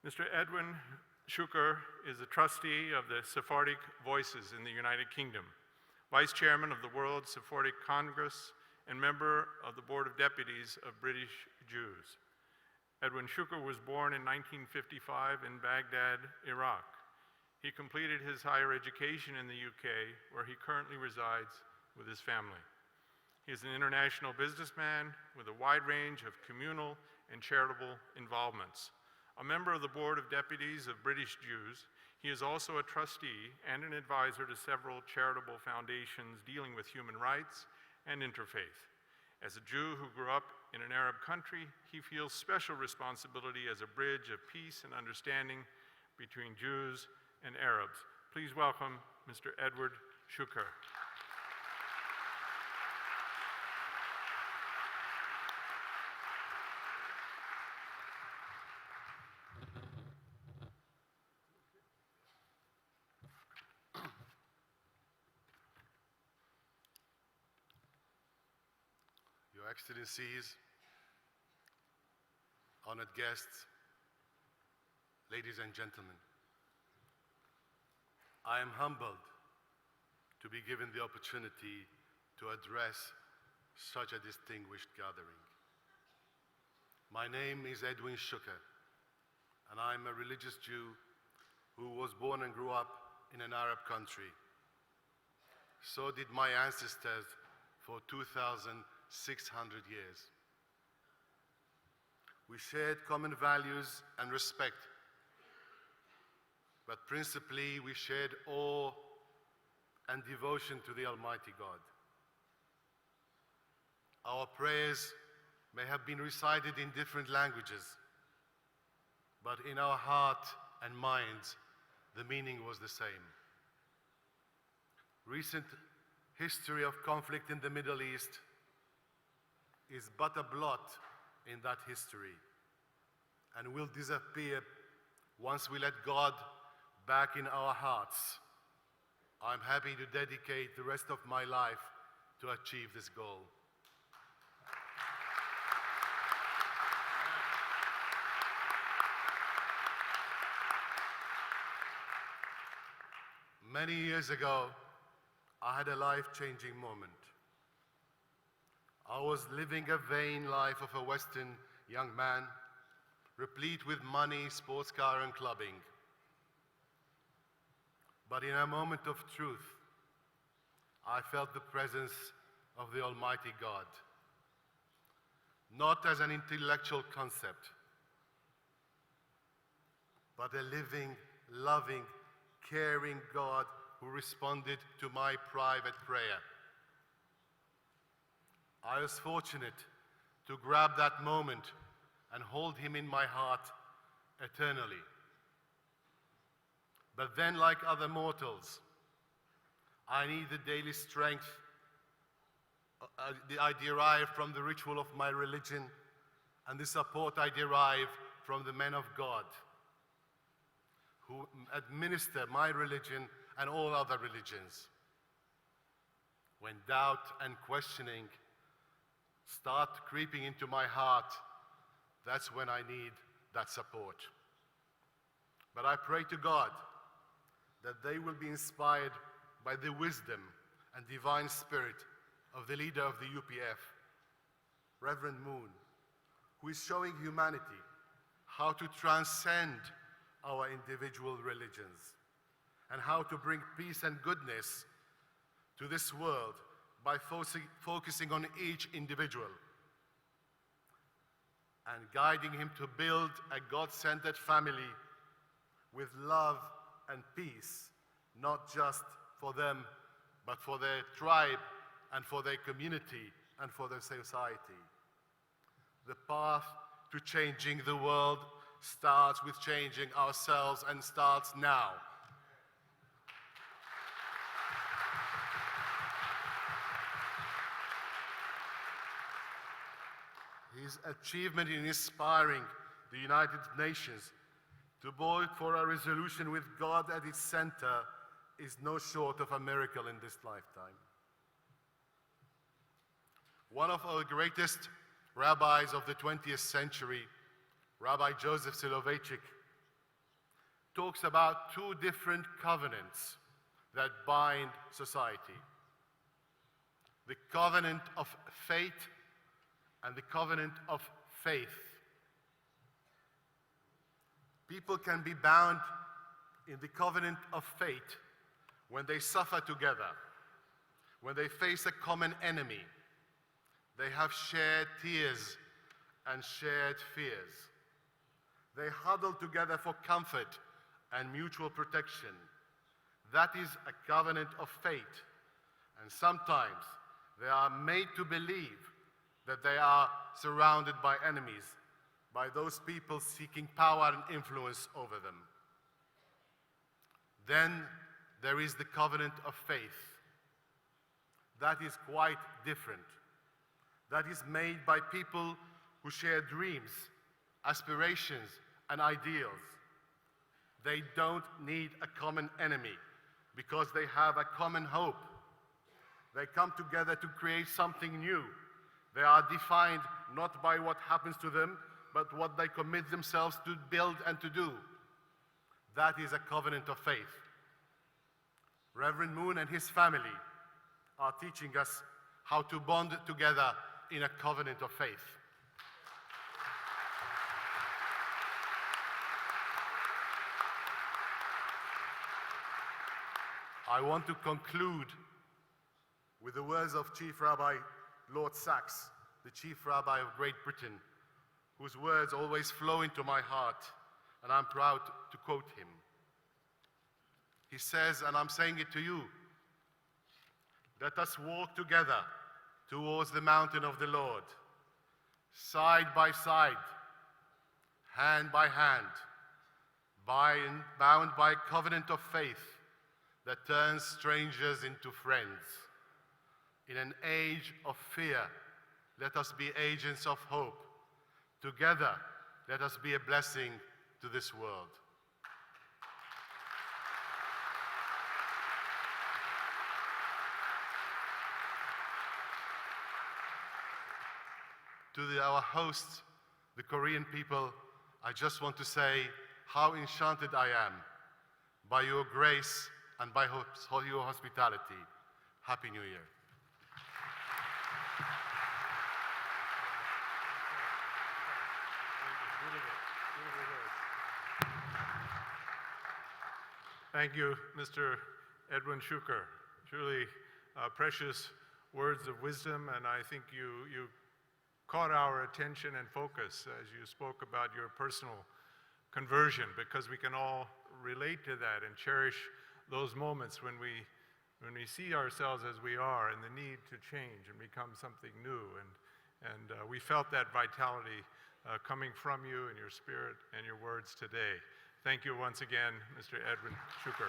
Mr. Edwin Shuker is a trustee of the Sephardic Voices in the United Kingdom, Vice Chairman of the World Sephardic Congress, and member of the Board of Deputies of British Jews. Edwin Shuker was born in 1955 in Baghdad, Iraq. He completed his higher education in the UK, where he currently resides with his family. He is an international businessman with a wide range of communal and charitable involvements. A member of the Board of Deputies of British Jews, he is also a trustee and an advisor to several charitable foundations dealing with human rights and interfaith. As a Jew who grew up in an Arab country, he feels special responsibility as a bridge of peace and understanding between Jews and Arabs. Please welcome Mr. Edward Shuker. Your Excellencies, honored guests, ladies and gentlemen, I am humbled to be given the opportunity to address such a distinguished gathering. My name is Edwin Shuker, and I'm a religious Jew who was born and grew up in an Arab country. So did my ancestors for 2,600 years. We shared common values and respect, but principally we shared awe and devotion to the Almighty God. Our prayers may have been recited in different languages, but in our heart and minds, the meaning was the same. Recent history of conflict in the Middle East is but a blot in that history and will disappear once we let God back in our hearts. I'm happy to dedicate the rest of my life to achieve this goal. Many years ago, I had a life-changing moment. I was living a vain life of a Western young man, replete with money, sports car, and clubbing. But in a moment of truth, I felt the presence of the Almighty God, not as an intellectual concept, but a living, loving, caring God who responded to my private prayer. I was fortunate to grab that moment and hold him in my heart eternally. But then, like other mortals, I need the daily strength I derive from the ritual of my religion and the support I derive from the men of God who administer my religion and all other religions. When doubt and questioning start creeping into my heart, that's when I need that support. But I pray to God that they will be inspired by the wisdom and divine spirit of the leader of the UPF, Reverend Moon, who is showing humanity how to transcend our individual religions and how to bring peace and goodness to this world by focusing on each individual and guiding him to build a God-centered family with love and peace, not just for them, but for their tribe and for their community and for their society. The path to changing the world starts with changing ourselves and starts now. His achievement in inspiring the United Nations to vote for a resolution with God at its center is no short of a miracle in this lifetime. One of our greatest rabbis of the 20th century, Rabbi Joseph Soloveitchik, talks about two different covenants that bind society. The covenant of faith and the covenant of faith. People can be bound in the covenant of faith when they suffer together, when they face a common enemy. They have shared tears and shared fears. They huddle together for comfort and mutual protection. That is a covenant of faith. And sometimes they are made to believe that they are surrounded by enemies, by those people seeking power and influence over them. Then there is the covenant of faith. That is quite different. That is made by people who share dreams, aspirations, and ideals. They don't need a common enemy because they have a common hope. They come together to create something new. They are defined not by what happens to them, but what they commit themselves to build and to do. That is a covenant of faith. Reverend Moon and his family are teaching us how to bond together in a covenant of faith. I want to conclude with the words of Chief Rabbi Lord Sachs, the Chief Rabbi of Great Britain, whose words always flow into my heart, and I'm proud to quote him. He says, and I'm saying it to you, let us walk together towards the mountain of the Lord, side by side, hand by hand, bound by a covenant of faith that turns strangers into friends. In an age of fear, let us be agents of hope. Together, let us be a blessing to this world. To our hosts, the Korean people, I just want to say how enchanted I am by your grace and by your hospitality. Happy New Year. Thank you, Mr. Edwin Shuker. Truly precious words of wisdom, and I think you caught our attention and focus as you spoke about your personal conversion, because we can all relate to that and cherish those moments when we see ourselves as we are and the need to change and become something new. And we felt that vitality coming from you and your spirit and your words today. Thank you once again, Mr. Edwin Shuker.